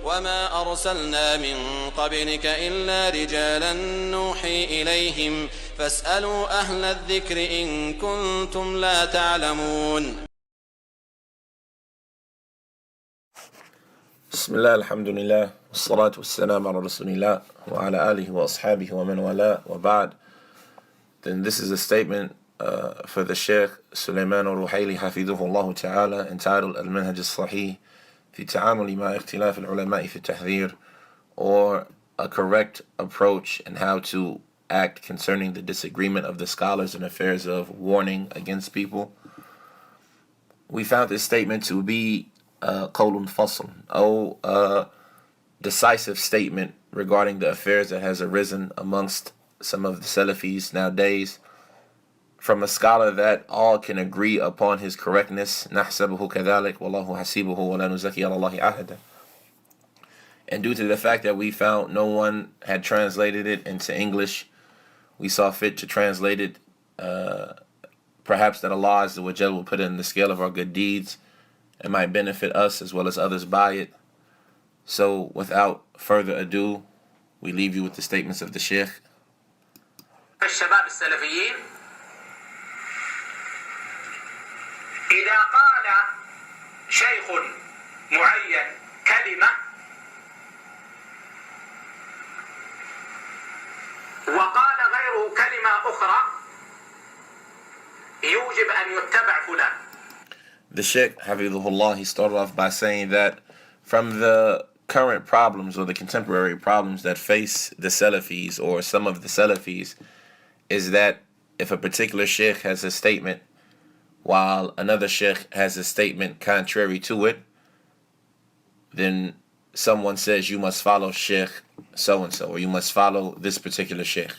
وما أرسلنا من قبلك إلا رجالا نوحي إليهم فاسألوا أهل الذكر إن كنتم لا تعلمون. بسم الله الحمد لله والصلاة والسلام على رسول الله وعلى آله وأصحابه ومن والاه وبعد. Then this is a statement for the Shaykh Sulayman ar-Ruhayli حفظه ta'ala entitled Al-Manhaj al-Sahih في تعامل مع اختلاف العلماء في التحذير, or a correct approach in how to act concerning the disagreement of the scholars in affairs of warning against people. We found this statement to be qawlun fasl, a decisive statement regarding the affairs that has arisen amongst some of the Salafis nowadays, from a scholar that all can agree upon his correctness. نحسبه كذلك والله حسيبه ولا نزكي على الله أحدا. And due to the fact that we found no one had translated it into English, we saw fit to translate it. Perhaps that Allah Azza wa Jal will put it in the scale of our good deeds and might benefit us as well as others by it. So without further ado, we leave you with the statements of the Shaykh. الشباب السلفيين إذا قال شيخ معين كلمة وقال غيره كلمة أخرى يوجب أن يتبع فلان. The Shaykh, Hafidhullah, he started off by saying that from the current problems or the contemporary problems that face the Salafis or some of the Salafis is that if a particular Shaykh has a statement while another Shaykh has a statement contrary to it, then someone says you must follow Shaykh so-and-so, or you must follow this particular Shaykh.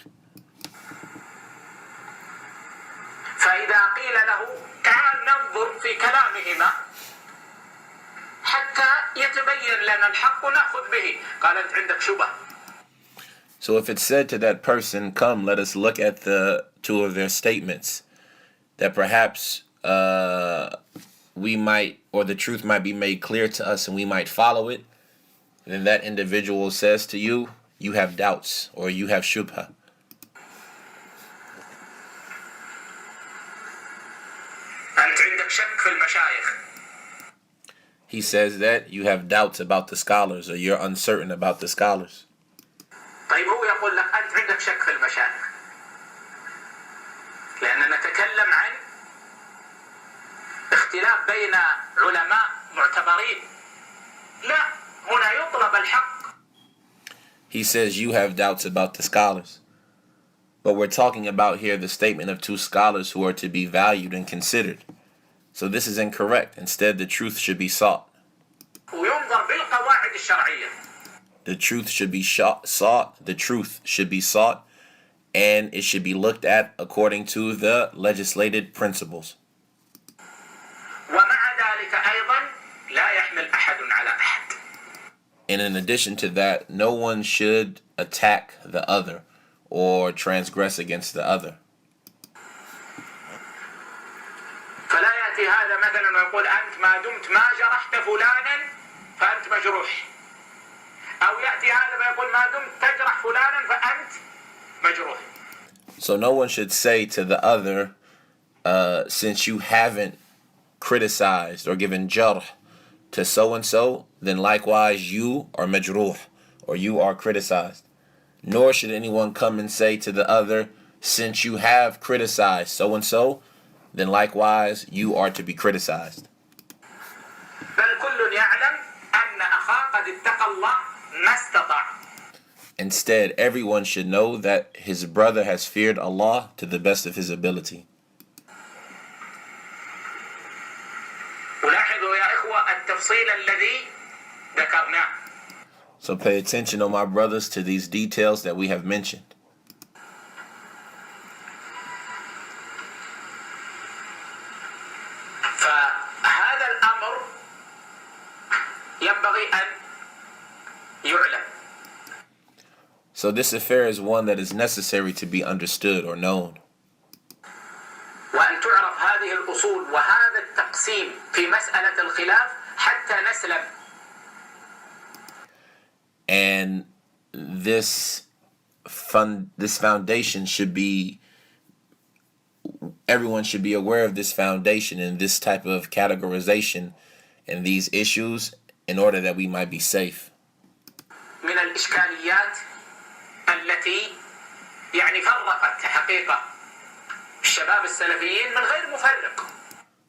فإذا قيل له تعال ننظر في كلامهما حتى يتبين لنا الحق نأخذ به قال أنت عندك شبهة. So if it's said to that person, come, let us look at the two of their statements, that perhaps we might, or the truth might be made clear to us and we might follow it, then that individual says to you, you have doubts or you have shubha. He says that you have doubts about the scholars or you're uncertain about the scholars. طيب هو يقول لك أنت عندك شك في المشايخ لأننا نتكلم عن اختلاف بين علماء معتبرين. لا، هنا يطلب الحق. He says you have doubts about the scholars. But we're talking about here the statement of two scholars who are to be valued and considered. So this is incorrect. Instead, the truth should be sought. وينظر بالقواعد الشرعية. The truth should be sought. The truth should be sought, and it should be looked at according to the legislated principles. ومع ذلك أيضا لا يحمل أحد على أحد. And in addition to that, no one should attack the other or transgress against the other. فلا يأتي هذا مثلا ويقول أنت ما دمت ما جرحت فلانا فأنت مجروح. أو يأتي هذا ويقول ما دمت تجرح فلانا فأنت مجروح. So no one should say to the other, since you haven't criticized or given jarh to so-and-so, then likewise you are majruh, or you are criticized. Nor should anyone come and say to the other, since you have criticized so-and-so, then likewise you are to be criticized. Instead, everyone should know that his brother has feared Allah to the best of his ability. So pay attention, O my brothers, to these details that we have mentioned. فهذا الأمر ينبغي أن يعلم. So this affair is one that is necessary to be understood or known. وأن تعرف هذه الأصول وهذا التقسيم في مسألة الخلاف حتى نسلم. And this foundation should be, everyone should be aware of this foundation and this type of categorization and these issues in order that we might be safe. من الإشكاليات التي يعني فرقت حقيقة الشباب السلفيين من غير مفرق.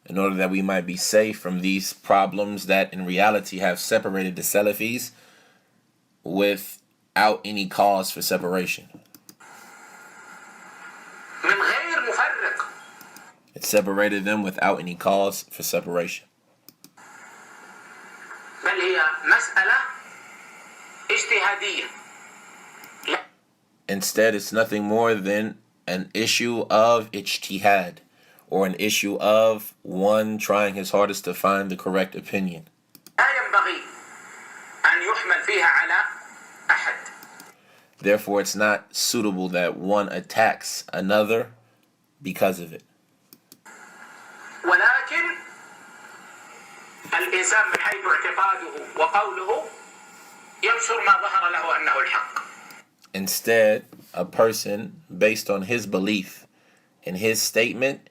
In order that we might be safe from these problems that in reality have separated the Salafis without any cause for separation. من غير مفرق. It separated them without any cause for separation. بل هي مسألة اجتهادية. Instead, it's nothing more than an issue of ijtihad, or an issue of one trying his hardest to find the correct opinion. لا ينبغي أن يحمل فيها على أحد. Therefore, it's not suitable that one attacks another because of it. ولكن الإنسان من حيث اعتقاده وقوله ينشر ما ظهر له أنه الحق. Instead, a person, based on his belief and his statement,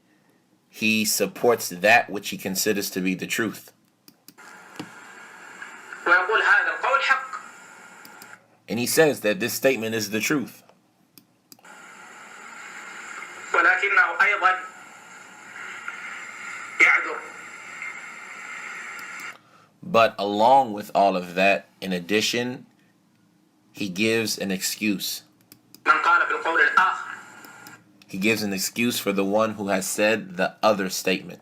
he supports that which he considers to be the truth. ويقول هذا القول حق. And he says that this statement is the truth. ولكنه أيضا يعذر. But along with all of that, in addition, he gives an excuse. من قال بالقول الآخر. He gives an excuse for the one who has said the other statement.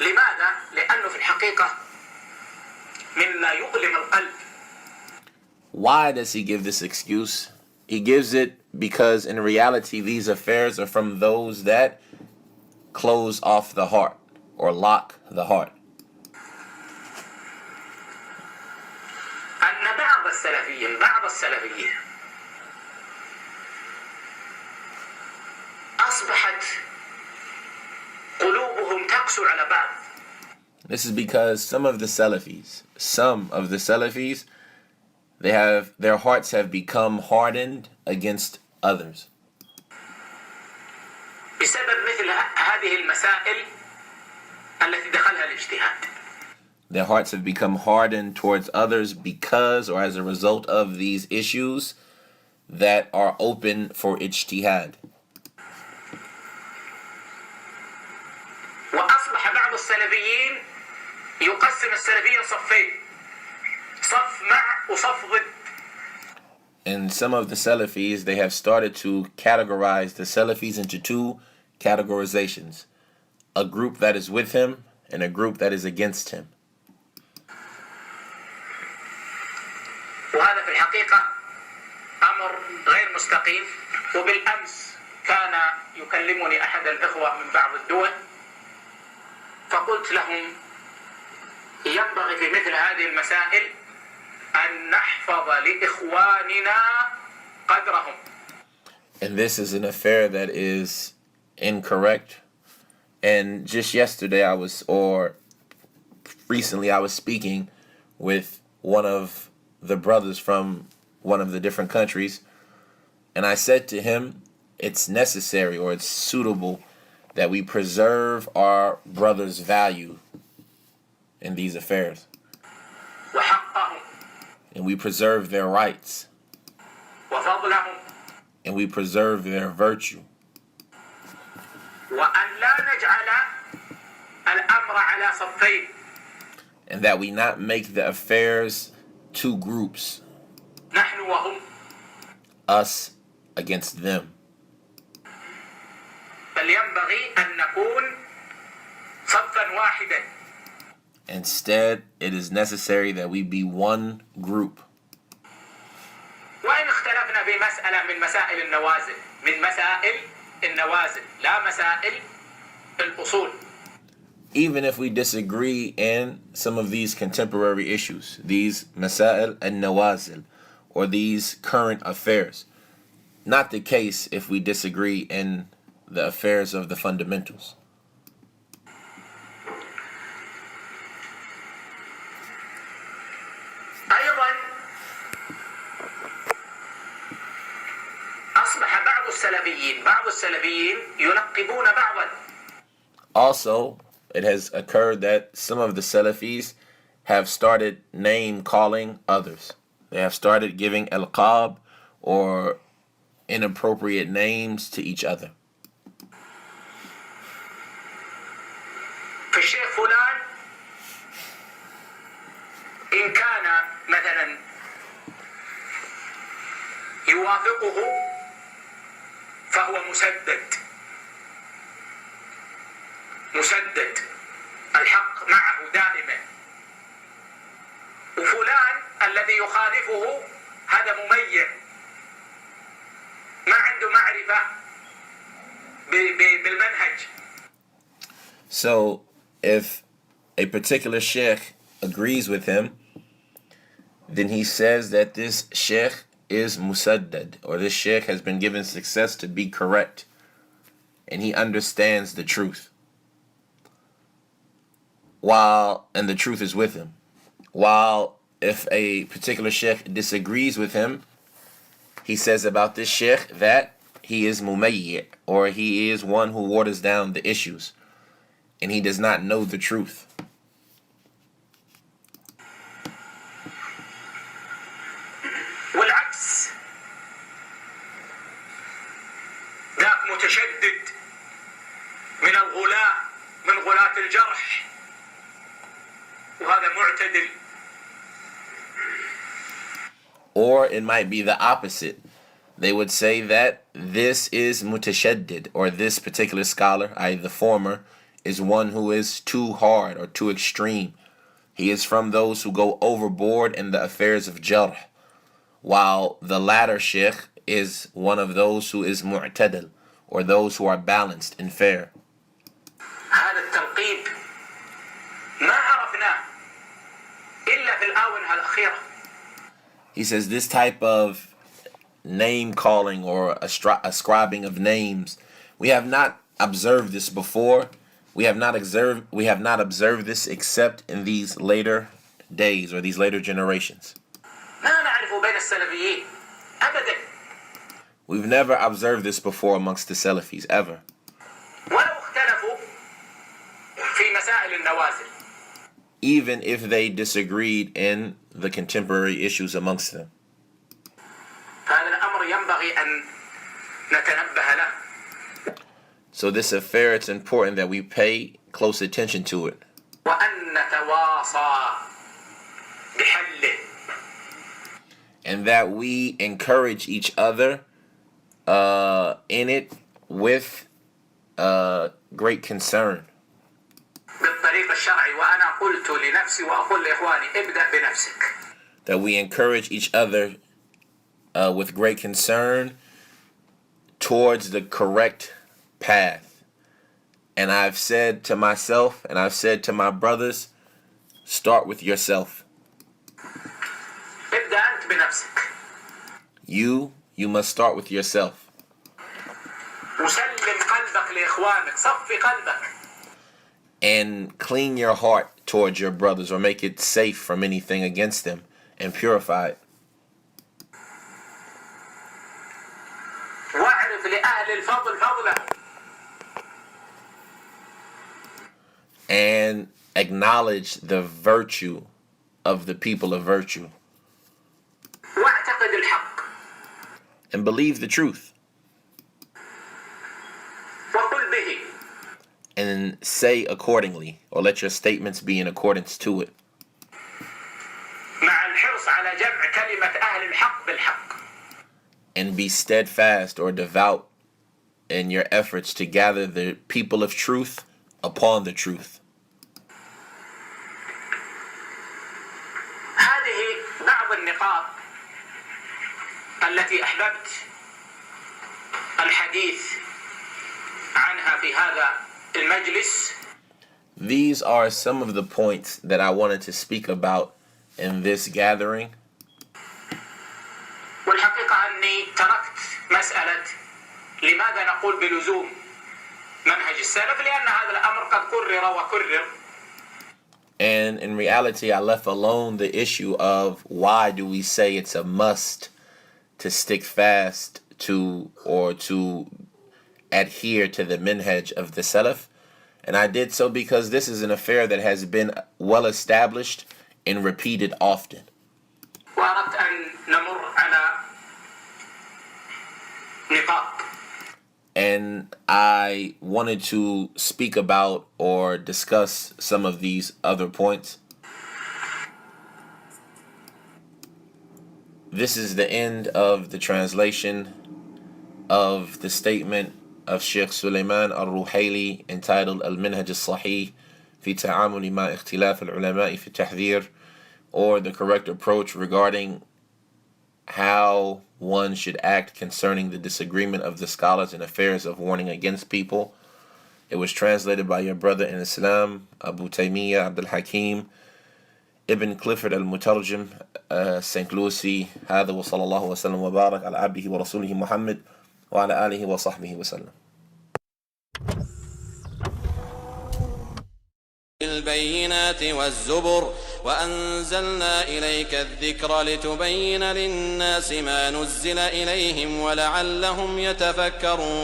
لماذا؟ لأنه في الحقيقة مما يؤلم القلب. Why does he give this excuse? He gives it because in reality these affairs are from those that close off the heart or lock the heart. أن بعض السلفيين أصبحت قلوبهم تقسو على بعض. This is because some of the Salafis, their hearts have become hardened against others. بسبب مثل هذه المسائل التي دخلها الاجتهاد. Their hearts have become hardened towards others because or as a result of these issues that are open for ijtihad. وأصبح بعض السلفيين يقسم السلفيين صفين. صف مع وصف ضد. And some of the Salafis, they have started to categorize the Salafis into two categorizations. A group that is with him and a group that is against him. وهذا في الحقيقة أمر غير مستقيم. وبالأمس كان يكلمني أحد الإخوة من بعض الدول فقلت لهم ينبغي في مثل هذه المسائل أن نحفظ لإخواننا قدرهم. And this is an affair that is incorrect. And just yesterday recently I was speaking with one of the brothers from one of the different countries, and I said to him, it's necessary or it's suitable that we preserve our brother's value in these affairs. وحقهم. And we preserve their rights. وفضلهم. And we preserve their virtue. وأن لا نجعل الأمر على صفين. And that we not make the affairs two groups. نحن وهم. Us against them. بل ينبغي أن نكون صفا واحدا. Instead, it is necessary that we be one group. وإن اختلفنا في مسألة من مسائل النوازل لا مسائل الأصول. Even if we disagree in some of these contemporary issues, these masail al-nawazil, or these current affairs. Not the case if we disagree in the affairs of the fundamentals. أيضا السلفيين بعض السلفيين ينقبون بعضا. Also, it has occurred that some of the Salafis have started name calling others. They have started giving alqab or inappropriate names to each other. فالشيخ فلان إن كان مثلا يوافقه فهو مسدد الحق معه دائما، وفلان الذي يخالفه هذا مميع ما عنده معرفة بالمنهج. So, if a particular sheikh agrees with him, then he says that this sheikh is musaddad, or this sheikh has been given success to be correct, and he understands the truth. And the truth is with him. While if a particular sheikh disagrees with him, he says about this sheikh that he is mumayyi', or he is one who waters down the issues, and he does not know the truth. والعكس ذاك متشدد من غلاة الجرح وهذا معتدل. Or it might be the opposite. They would say that this is mutashaddid, or this particular scholar, i.e. the former, is one who is too hard or too extreme. He is from those who go overboard in the affairs of jarh, while the latter sheikh is one of those who is mu'tadil, or those who are balanced and fair. هذا التنقيب ما عرفناه إلا في الآونة الأخيرة. He says this type of name calling or ascribing of names, we have not observed this before. We have not observed this except in these later days or these later generations. ما نعرف بين السلفيين أبدا. We've never observed this before amongst the Salafis, ever. ولو اختلفوا في مسائل النوازل. Even if they disagreed in the contemporary issues amongst them. هذا الأمر ينبغي أن نتنبه له. So this affair, it's important that we pay close attention to it. وأن نتواصى بحله. And that we encourage each other in it with great concern. بالطريق الشرعي وأنا قلت لنفسي وأقول لإخواني ابدأ بنفسك. That we encourage each other with great concern towards the correct path. And I've said to myself and I've said to my brothers, start with yourself. ابدأ أنت بنفسك. You must start with yourself. وسلم قلبك لإخوانك، صفي قلبك. And clean your heart towards your brothers, or make it safe from anything against them, and purify it. واعرف لأهل الفضل فضلهم. And acknowledge the virtue of the people of virtue. واعتقد الحق. And believe the truth. وقل به. And say accordingly, or let your statements be in accordance to it. مع الحرص على جمع كلمة أهل الحق بالحق. And be steadfast or devout in your efforts to gather the people of truth upon the truth. هذه بعض النقاط التي أحببت الحديث عنها في هذا المجلس. These are some of the points that I wanted to speak about in this gathering. والحقيقة أني تركت مسألة لماذا نقول بلزوم منهج السلف، لأن هذا الأمر قد قرر وكرر. And in reality, I left alone the issue of why do we say it's a must to stick fast to adhere to the minhaj of the Salaf. And I did so because this is an affair that has been well established and repeated often. وأردت أن نمر على نقاط. And I wanted to speak about or discuss some of these other points. This is the end of the translation of the statement of Shaykh Sulayman ar-Ruhayli entitled Al-Minhaj al-Sahih fi ta'amuli ma ikhtilaf al-ulama'i fi tahdhir, or the correct approach regarding how one should act concerning the disagreement of the scholars in affairs of warning against people. It was translated by your brother in Islam, Abu Taymiyyah Abdul Hakim Ibn Clifford al-Mutarjim, St. Lucie. هذا وصلى الله وسلم وبارك على عبده ورسوله محمد وعلى آله وصحبه وسلم. البينات والزبر وأنزلنا إليك الذكر لتبين للناس ما نزل إليهم ولعلهم يتفكرون.